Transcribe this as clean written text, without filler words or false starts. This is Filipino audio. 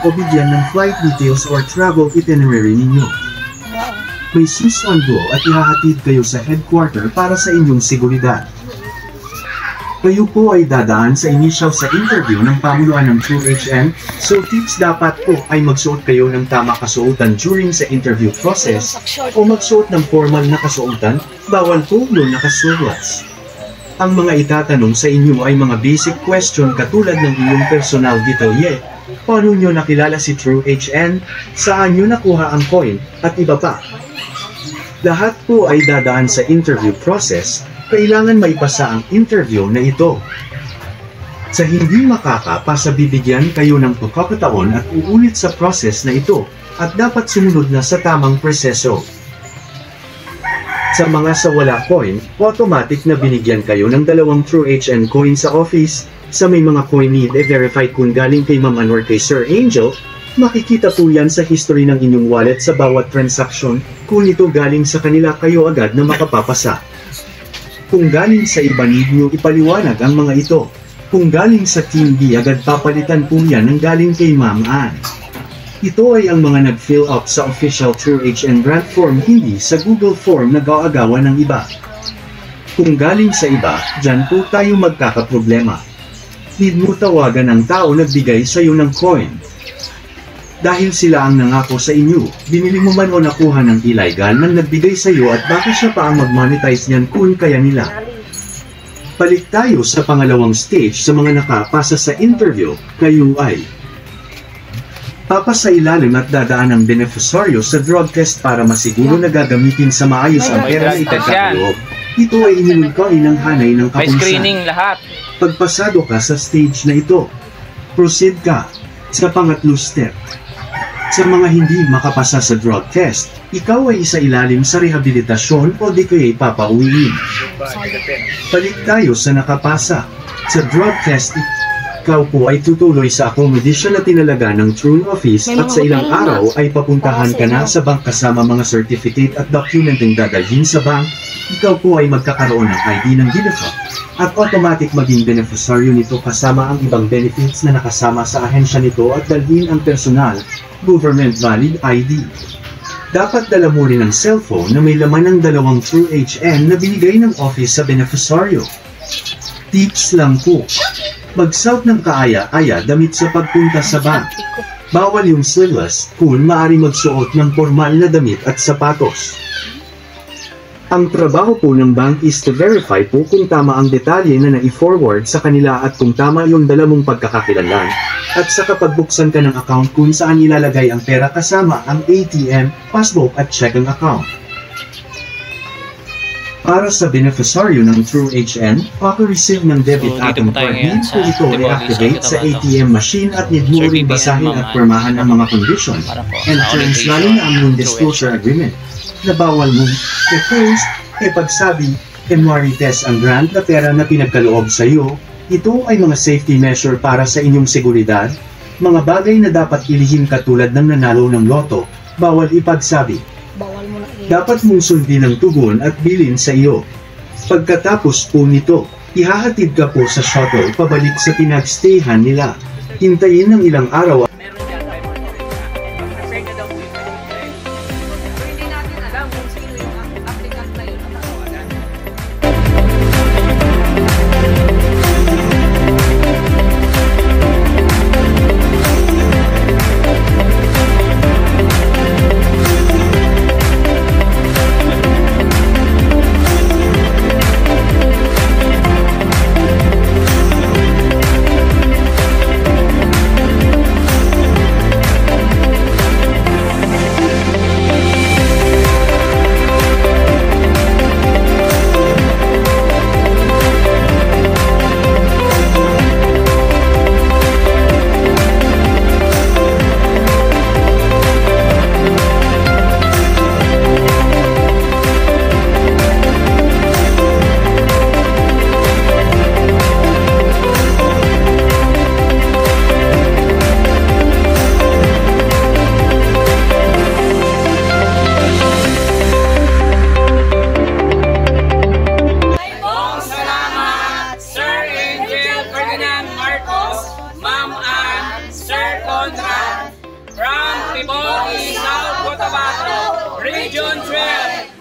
o bigyan ng flight details or travel itinerary ninyo. May susundo at ihahatid kayo sa headquarter para sa inyong seguridad. Kayo po ay dadaan sa initial sa interview ng pamunuan ng TrueHN, so tips dapat po ay magsuot kayo ng tama kasuotan during sa interview process, o magsuot ng formal na kasuotan, bawal po yung nakasulas. Ang mga itatanong sa inyo ay mga basic question katulad ng iyong personal detalye, paano nyo nakilala si TrueHN, saan nyo nakuha ang coin, at iba pa. Lahat po ay dadaan sa interview process, kailangan maipasa ang interview na ito. Sa hindi makakapasa bibigyan kayo ng pagkakataon at uulit sa process na ito, at dapat sumunod na sa tamang proseso. Sa mga sa wala coin, automatic na binigyan kayo ng 2 TrueHN coin sa office. Sa may mga coin need i-verify kung galing kay Ma'am or kay Sir Angel, makikita po yan sa history ng inyong wallet sa bawat transaction. Kung ito galing sa kanila, kayo agad na makapapasa. Kung galing sa iba, need nyo ipaliwanag ang mga ito. Kung galing sa Team B, agad papalitan po yan ng galing kay Ma'am Ann. Ito ay ang mga nag-fill out sa official TrueHN grant form, hindi sa Google form na gawa-gawa ng iba. Kung galing sa iba, dyan po tayo magkakaproblema. Need mo tawagan ang tao nagbigay sa iyo ng coin. Dahil sila ang nangako sa inyo, binili mo man o nakuha ng illegal nang nagbigay sa iyo at baka siya pa ang mag-monetize niyan kung kaya nila. Balik tayo sa pangalawang stage sa mga nakapasa sa interview, kayo ay papasailalim at dadaan ang beneficiaryo sa drug test para masiguro na gagamitin sa maayos ang pera na ipagkakaloob. Ito ay inilungkain ng hanay ng kapunsan. May screening lahat. Pagpasado ka sa stage na ito, proceed ka sa pangatlo step. Sa mga hindi makapasa sa drug test, ikaw ay isailalim sa rehabilitasyon o di kaya ipapauwiin. Balik tayo sa nakapasa. Sa drug test, ikaw po ay tutuloy sa accommodation na tinalaga ng True Office at sa ilang araw ay papuntahan ka na sa bank kasama mga certificate at documenting dadalhin sa bank. Ikaw po ay magkakaroon ng ID ng Dinafo at automatic maging beneficiaryo nito kasama ang ibang benefits na nakasama sa ahensya nito at dalhin ang personal, government valid ID. Dapat dala mo rin ang cellphone na may laman ng 2 TrueHN na binigay ng office sa beneficiaryo. Tips lang po. Magsuot ng kaaya-aya damit sa pagpunta sa bank. Bawal yung sleeveless kung maaari magsuot ng formal na damit at sapatos. Ang trabaho po ng bank is to verify po kung tama ang detalye na nai-forward sa kanila at kung tama yung dala mong pagkakakilanlan. At sa kapag buksan ka ng account kung saan ilalagay ang pera kasama ang ATM, passbook at checking account. Para sa beneficiaryo ng TrueHN, paka-receive ng debit atom card need po ito i-activate sa ATM machine at need mo rin basahin at permahan ang mga condition and terms lalo na ang non-disclosure agreement na bawal mong i-post, pagsabi, test ang grant na pera na pinagkaloob sa iyo. Ito ay mga safety measure para sa inyong seguridad, mga bagay na dapat ilihim katulad ng nanalo ng loto, bawal ipagsabi. Dapat mong sundin ang tugon at bilin sa iyo. Pagkatapos po nito, ihahatid ka po sa shuttle pabalik sa pinagstayhan nila. Hintayin ng ilang araw. Cotabato, Region 12.